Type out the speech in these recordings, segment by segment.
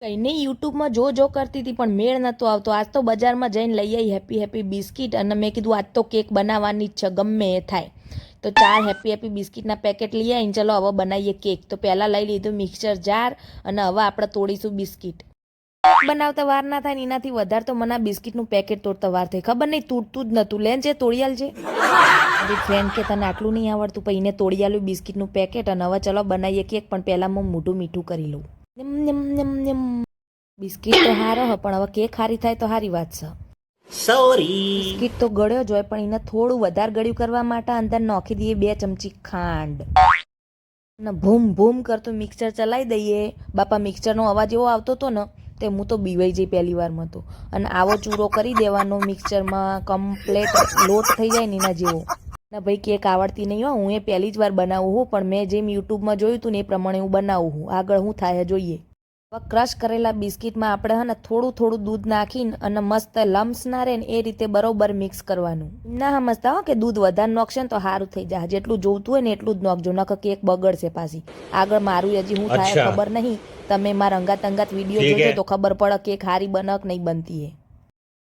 કંઈ નહીં યુટ્યુબમાં જો કરતી હતી પણ મેળ નહોતો આવતો. આજ તો બજારમાં જઈને લઈ આવી હેપી હેપી બિસ્કિટ અને મેં કીધું આજ તો કેક બનાવવાની જ છે ગમે એ થાય. તો 4 હેપી હેપી બિસ્કિટના પેકેટ લઈ આવીને ચલો હવે બનાવીએ કેક. તો પહેલાં લઈ લીધું મિક્સર જાર અને હવે આપણે તોડીશું બિસ્કિટ. બનાવતા વાર ના થાય ને એનાથી વધારે તો મને બિસ્કિટનું પેકેટ તોડતા વાર થઈ. ખબર નહીં તૂટતું જ નહોતું. લેન છે તોડિયાલ છે મારી ફ્રેન્ડ કે તને આટલું નહીં આવડતું પછી એને તોડિયાલું બિસ્કિટનું પેકેટ અને હવે ચલો બનાવીએ કેક. પણ પહેલાં હું મોઢું મીઠું કરી લઉં. બિસ્કિટ તો હારો હ પણ હવે કેક હારી થાય તો હારી વાત છે. સોરી બિસ્કિટ તો ગળ્યો જ હોય પણ એને થોડું વધારે ગળ્યું કરવા માટે અંદર નાખી દઈએ 2 ચમચી ખાંડ અને ભૂમ ભૂમ કરતું મિક્સર ચલાવી દઈએ. બાપા મિક્સરનો અવાજ એવો આવતો હતો ને તે હું તો બીવાઈ જઈ પહેલી વારમાં તો. અને આવો ચૂરો કરી દેવાનો મિક્સરમાં કમ્પ્લેટ લોટ થઈ જાય ને એના જેવો. ના ભાઈ કેક આવડતી નહીં હો, હું એ પહેલી જ વાર બનાવું હું પણ મેં જેમ યુટ્યુબમાં જોયું હતું ને એ પ્રમાણે હું બનાવું હું. આગળ હું થાય જોઈએ. હવે ક્રશ કરેલા બિસ્કિટમાં આપણે હે ને થોડું દૂધ નાખીને અને મસ્ત લમ્સ ના રહે ને એ રીતે બરોબર મિક્સ કરવાનું. ના સમજતા હો કે દૂધ વધારે નાખશે ને તો સારું થઈ જાય. જેટલું જોઈતું હોય ને એટલું જ નાખજો, નકર કેક બગડશે પાછી. આગળ મારું હજી હું થાય ખબર નહીં. તમે મારા અંગાત વિડીયો જોજો તો ખબર પડે કેક હારી બને કે નહીં બનતી હે.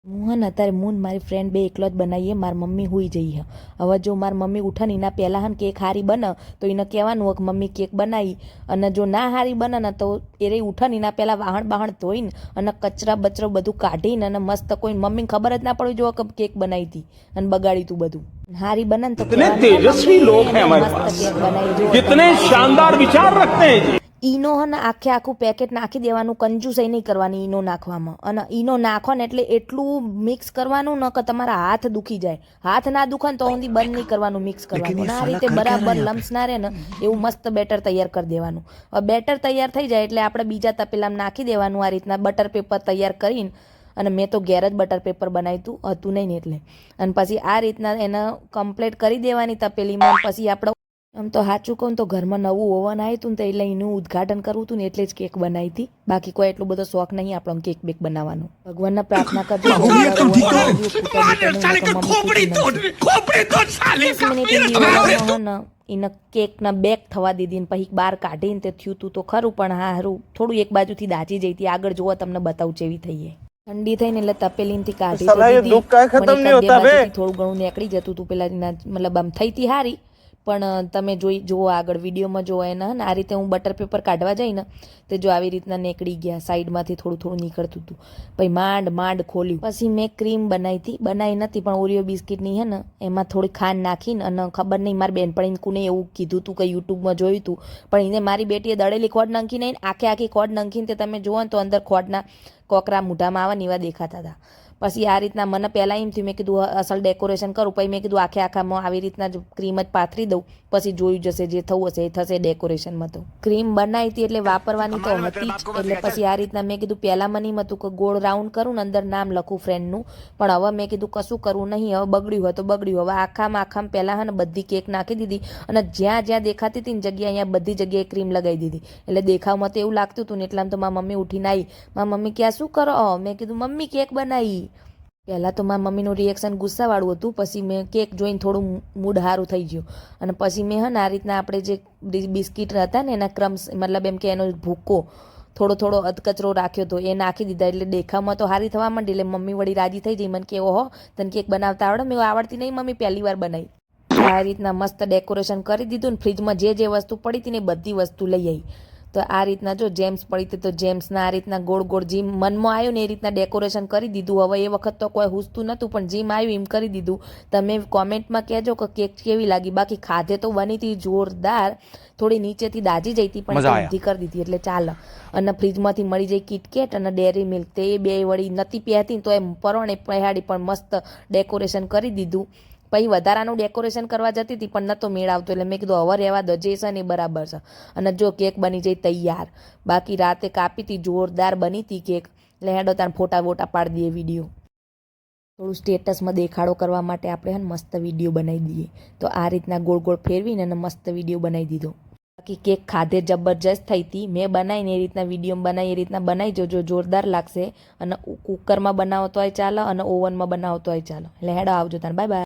હું હે ને અત્યારે હું મારી ફ્રેન્ડ બે એકલો જ બનાવીએ. મારી મમ્મી હુઈ જઈ હે. હવે જો મારી મમ્મી ઉઠે ને એના પહેલાં હે ને કેક હારી બને તો એને કહેવાનું હોય કે મમ્મી કેક બનાવી. અને જો ના હારી બને ને તો એ ઉઠે ને એના પહેલાં વાહણ ધોઈને અને કચરા બચરો બધું કાઢીને અને મસ્ત કોઈ મમ્મીને ખબર જ ના પડવી જો કે કેક બનાવી હતી અને બગાડી તું બધું. હારી બને ને તો तेजस्वी लोग हैं हमारे पास, कितने शानदार विचार रखते हैं जी. ઈનો હે ને આખું પેકેટ નાખી દેવાનું. કંજૂસાઈ નહીં કરવાની ઈનો નાખવામાં. અને ઈનો નાખો ને એટલે એટલું મિક્સ કરવાનું ને કે તમારા હાથ દુખી જાય. હાથ ના દુખે ને તો સુધી બંધ નહીં કરવાનું મિક્સ કરવાનું. આ રીતે બરાબર લમ્સ ના રહે ને એવું મસ્ત બેટર તૈયાર કરી દેવાનું. હવે બેટર તૈયાર થઈ જાય એટલે આપણે બીજા તપેલામાં નાખી દેવાનું. આ રીતના બટર પેપર તૈયાર કરીને અને મેં તો ઘેર જ બટર પેપર બનાવ્યું હતું નહીં ને એટલે. અને પછી આ રીતના એને કમ્પ્લીટ કરી દેવાની તપેલીમાં. પછી આપણે આમ તો સાચું કહું તો ઘરમાં નવું ઓવન આવ્યું હતું ને તો એટલે એનું ઉદઘાટન કરવું હતું ને એટલે જ કેક બનાવી હતી. બાકી કોઈ એટલો બધો શોખ નહીં આપણો કેક બેક બનાવવાનો. ભગવાનને પ્રાર્થના કરજો એને કેકના બેક થવા દીધી ને પછી બહાર કાઢીને તે થયું તું તો ખરું પણ હા હારું થોડું એક બાજુથી દાજી જઈ હતી. આગળ જોવા તમને બતાવું જેવી થઈએ. ઠંડી થઈને એટલે તપેલીથી કાઢી થોડું ઘણું નીકળી જતું હતું પેલા મતલબ આમ થઈ હતી હારી. પણ તમે જુઓ આગળ વિડીયોમાં જુઓ એના ને આ રીતે હું બટર પેપર કાઢવા જઈને તો જો આવી રીતના નીકળી ગયા. સાઈડમાંથી થોડું નીકળતું હતું. પછી માંડ ખોલ્યું. પછી મેં ક્રીમ બનાવી નથી પણ ઓરિયો બિસ્કિટની હે ને એમાં થોડી ખાંડ નાખીને અને ખબર નહીં મારી બેનપણીને કોને એવું કીધું હતું કે યુટ્યુબમાં જોયું હતું પણ એને મારી બેટીએ દળેલી ખોડ નાખીને આખી ખોડ નાખીને તે તમે જુઓ ને તો અંદર ખોડના કોકરા મૂઢામાં આવે ને એવા દેખાતા હતા. પછી આ રીતના મને પહેલાં એમ થયું મેં કીધું અસલ ડેકોરેશન કરું. પછી મેં કીધું આખામાં આવી રીતના જ ક્રીમ જ પાથરી દઉં પછી જોયું જશે જે થવું હશે એ થશે ડેકોરેશનમાં. તો ક્રીમ બનાવી હતી એટલે વાપરવાની તો હતી જ. એટલે પછી આ રીતના મેં કીધું પહેલાં મને એમ હતું કે ગોળ રાઉન્ડ કરું ને અંદર નામ લખું ફ્રેન્ડનું પણ હવે મેં કીધું કશું કરવું નહીં. હવે બગડ્યું હોય તો બગડ્યું. હવે આખામાં પહેલાં હે ને બધી કેક નાખી દીધી અને જ્યાં દેખાતી હતી ને જગ્યા અહીંયા બધી જગ્યાએ ક્રીમ લગાવી દીધી. એટલે દેખાવમાં તો એવું લાગતું હતું ને એટલામાં તો મારી મમ્મી ઉઠીને આવી. મારી મમ્મી ક્યાં શું કરો? મેં કીધું મમ્મી કેક બનાવી. પહેલાં તો મારા મમ્મીનું રિએક્શન ગુસ્સાવાળું હતું. પછી મેં કેક જોઈને થોડું મૂડ સારું થઈ ગયું અને પછી મેં હે ને આ રીતના આપણે જે બિસ્કિટ હતા ને એના ક્રમ્સ મતલબ એમ કે એનો ભૂકો થોડો અધકચરો રાખ્યો હતો એ નાખી દીધા. એટલે દેખાવમાં તો સારી થવા માંડી. એટલે મમ્મી વળી રાજી થઈ જઈ. મને કે ઓહો તને કેક બનાવતા આવડે? મેં આવડતી નહીં મમ્મી પહેલી વાર બનાવી. આ રીતના મસ્ત ડેકોરેશન કરી દીધું ને ફ્રીજમાં જે વસ્તુ પડી હતી ને એ બધી વસ્તુ લઈ આવી. તો આ રીતના જો જેમ્સ પડી હતી તો જેમ્સના આ રીતના ગોળ જેમ મનમાં આવ્યું ને એ રીતના ડેકોરેશન કરી દીધું. હવે એ વખત તો કોઈ હુસતું નહોતું પણ જેમ આવ્યું એમ કરી દીધું. તમે કોમેન્ટમાં કહેજો કે કેક કેવી લાગી. બાકી ખાધે તો બની હતી જોરદાર. થોડી નીચેથી દાજી જઈ હતી પણ ઊંધી કરી દીધી એટલે ચાલે. અને ફ્રીજમાંથી મળી જાય કિટકેટ અને ડેરી મિલ્ક તે બે વળી નથી પહેતી તો એમ પરોણે પહેરાડી પણ મસ્ત ડેકોરેશન કરી દીધું. પછી વધારાનું ડેકોરેશન કરવા જતી હતી પણ નહોતો મેળ આવતો એટલે મેં કીધું હવે રહેવા દો જે છે ને એ બરાબર છે. અને જો કેક બની જાય તૈયાર. બાકી રાતે કાપી હતી જોરદાર બની હતી કેક. એટલે હેડો તાર ફોટા પાડી દઈએ વિડીયો. થોડું સ્ટેટસમાં દેખાડો કરવા માટે આપણે હે મસ્ત વિડીયો બનાવી દઈએ. તો આ રીતના ગોળ ફેરવીને અને મસ્ત વિડીયો બનાવી દીધો. બાકી કેક ખાધે જબરજસ્ત થઈ હતી. મેં બનાવીને એ રીતના વિડીયો બનાવી એ રીતના બનાવી જોજો જોરદાર લાગશે. અને કુકરમાં બનાવો તોય ચાલે અને ઓવનમાં બનાવો તોય ચાલે. એટલે હેડો આવજો તાર બાય બાય.